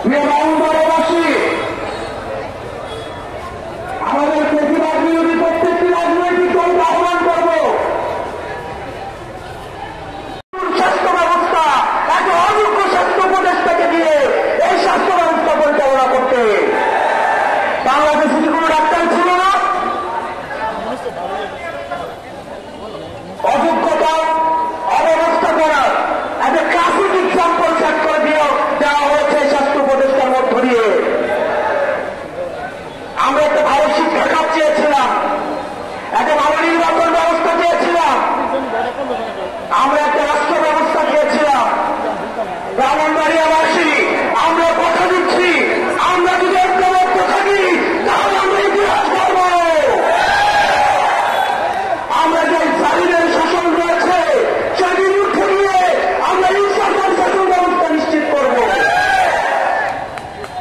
প্রিয় ব্রাহ্মণবাড়িয়াবাসী, আমাদের বেশিরভাগ বিরোধী প্রত্যেকটি রাজনৈতিক দলকে আহ্বান করব, স্বাস্থ্য ব্যবস্থা এত অযোগ্য স্বাস্থ্য উপদেষ্টাকে দিয়ে এই স্বাস্থ্য ব্যবস্থা পরিচালনা করতে। বাংলাদেশে কি কোনো ডাক্তার ছিল না? অযোগ্যতা অব্যবস্থা করার একটা ক্লাসিক এক্সাম্পল সেট করে দিয়েও দেওয়া হয়েছে স্বাস্থ্য উপদেষ্টার মধ্য দিয়ে। আমরা একটা ভালো শিক্ষা খাত চেয়েছিলাম, একটা ভালো নির্বাচন ব্যবস্থা চেয়েছিলাম, আমরা একটা রাষ্ট্র ব্যবস্থা চেয়েছিলাম। ব্রাহ্মণবাড়িয়াবাসী, আমরা কথা দিচ্ছি, আমরা যদি ঐক্যবদ্ধ থাকি তাহলে আমরা ইতিহাস করব। আমরা যে জালিমের শাসন রয়েছে সেই বিরুদ্ধে নিয়ে আমরা ইনসাফের শাসন ব্যবস্থা নিশ্চিত করব।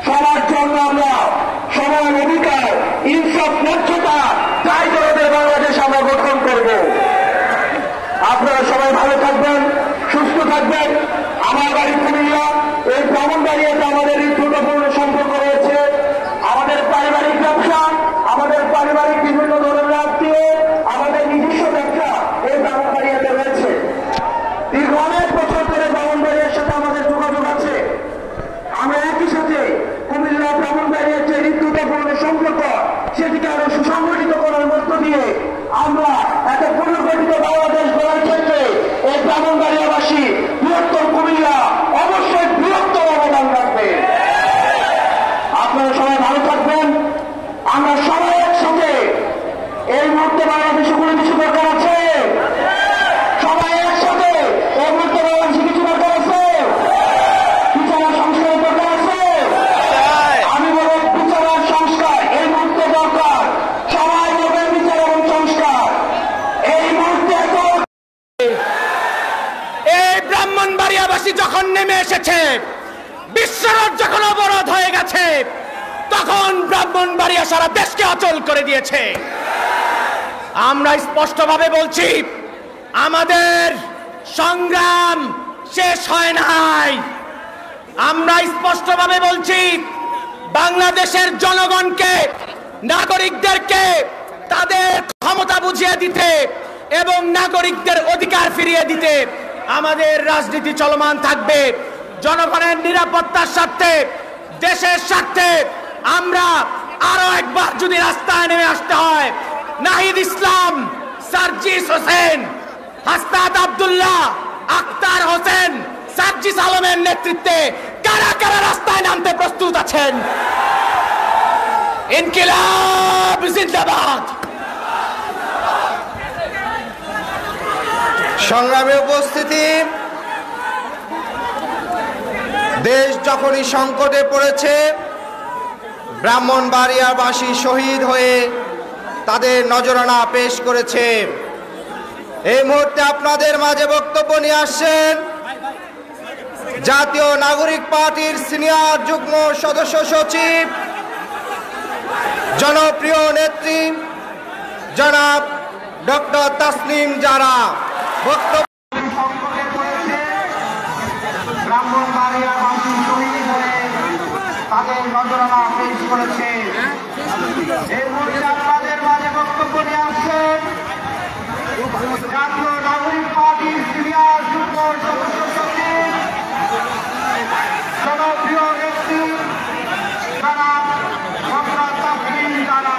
সবার জন্য আমরা সমান অধিকার, ইনসাফ, ন্যায্যতা, দায় দরদের বাংলাদেশ আমরা গঠন করব। আপনারা সবাই ভালো থাকবেন, সুস্থ থাকবেন। আমার বাড়ি কুমিল্লা, এই ব্রাহ্মণবাড়িয়াতে আমাদের হৃদ্যপূর্ণ সম্পর্ক রয়েছে। আমাদের পারিবারিক ব্যবসা, আমাদের পারিবারিক বিভিন্ন ধরনের আত্মীয়, আমাদের নিজস্ব ব্যবসা এই ব্রাহ্মণবাড়িয়াতে রয়েছে। দীর্ঘ অনেক বছর ধরে ব্রাহ্মণবাড়িয়ার সাথে আমাদের যোগাযোগ আছে। আমরা একই সাথে কুমিল্লা ব্রাহ্মণবাড়িয়ার যে হৃদ্যপূর্ণ সম্পর্ক সেটিকে আরো সুসংগঠিত করার মধ্য দিয়ে আমরা একটা পুনর্গঠিত বাংলাদেশ গড়ার ক্ষেত্রে এই ব্রাহ্মণবাড়িয়াবাসী, বৃহত্তর কুমিল্লা অবশ্যই বৃহত্তর অবদান রাখবে। আপনারা সবাই ভালো থাকবেন। আমরা সবাই একসাথে এই মুহূর্তে বাংলাদেশে কোনো কিছু দরকার আছে, সবাই একসাথে এই মুহূর্তে বাংলাদেশে কিছু দরকার আছে, বিচার সংস্কারের দরকার আছে। আমি বলব বিচার সংস্কার এই মুহূর্তে দরকার। সবাই বলবেন বিচার এবং সংস্কার এই মুহূর্তে। এই ব্রাহ্মণবাড়িয়াবাসী যখন নেমে এসেছে, বিশ্বরোড যখন অবরোধ হয়ে গেছে, তখন ব্রাহ্মণবাড়িয়া সারা দেশকে অচল করে দিয়েছে। আমরা স্পষ্টভাবে বলছি, আমাদের সংগ্রাম শেষ হয় নাই। আমরা স্পষ্টভাবে বলছি, বাংলাদেশের জনগণকে, নাগরিকদেরকে তাদের ক্ষমতা বুঝিয়ে দিতে এবং নাগরিকদের অধিকার ফিরিয়ে দিতে আমাদের রাজনীতি চলমান থাকবে। জনগণের নিরাপত্তার স্বার্থে, দেশের স্বার্থে আমরা আরো একবার যদি রাস্তায় নেমে আসতে হয়, নাহিদ ইসলাম, সার্জিস হোসেন, হাসনাত আব্দুল্লাহ, আক্তার হোসেন, সার্জিস আলমের নেতৃত্বে কারা কারা রাস্তায় নামতে প্রস্তুত আছেন? ইনকিলাব জিন্দাবাদ। সংগ্রামে উপস্থিতি, দেশ যখনই সংকটে পড়েছে, ব্রাহ্মণবাড়িয়াবাসী শহীদ হয়ে তাদের নজরানা পেশ করেছে। এই মুহূর্তে আপনাদের মাঝে বক্তব্য নিয়ে আসছেন জাতীয় নাগরিক পার্টির সিনিয়র যুগ্ম সদস্য সচিব, জনপ্রিয় নেত্রী জনাব ডক্টর তাসনিম জারা। বক্তব্য ব্রাহ্মণবাড়িয়াবাসী শহীদ হয়ে তাদের নজরানা পেশ করেছে। এই মুহূর্তে আপনাদের মাঝে বক্তব্য নিয়ে আসছেন জাতীয় নাগরিক পার্টির সিনিয়র যুগ্ম সদস্য সচিব, জনপ্রিয় নেত্রী জনাব ডক্টর তাসনিম জারা।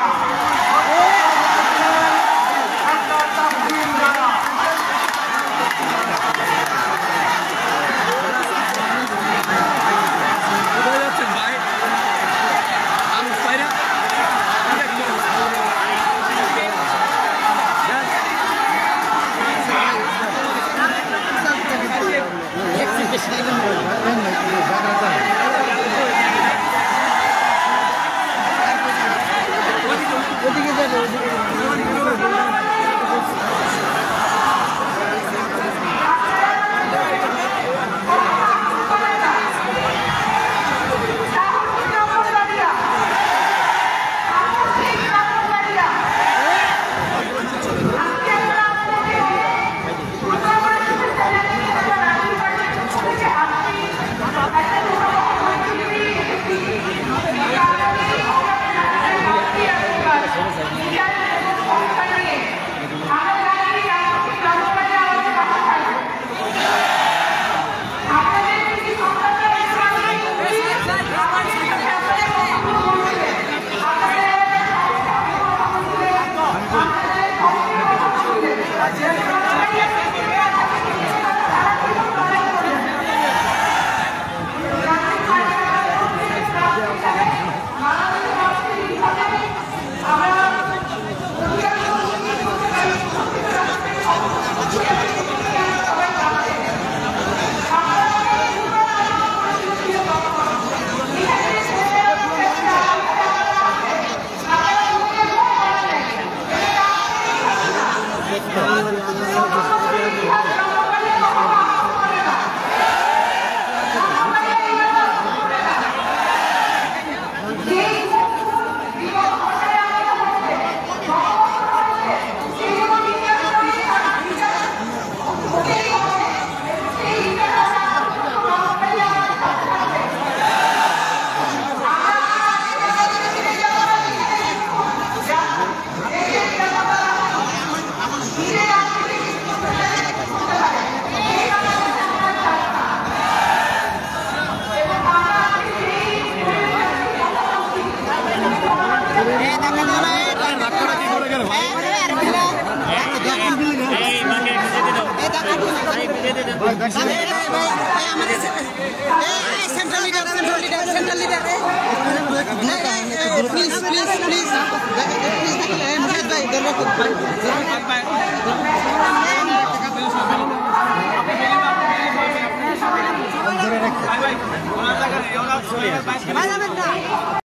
প্লিজ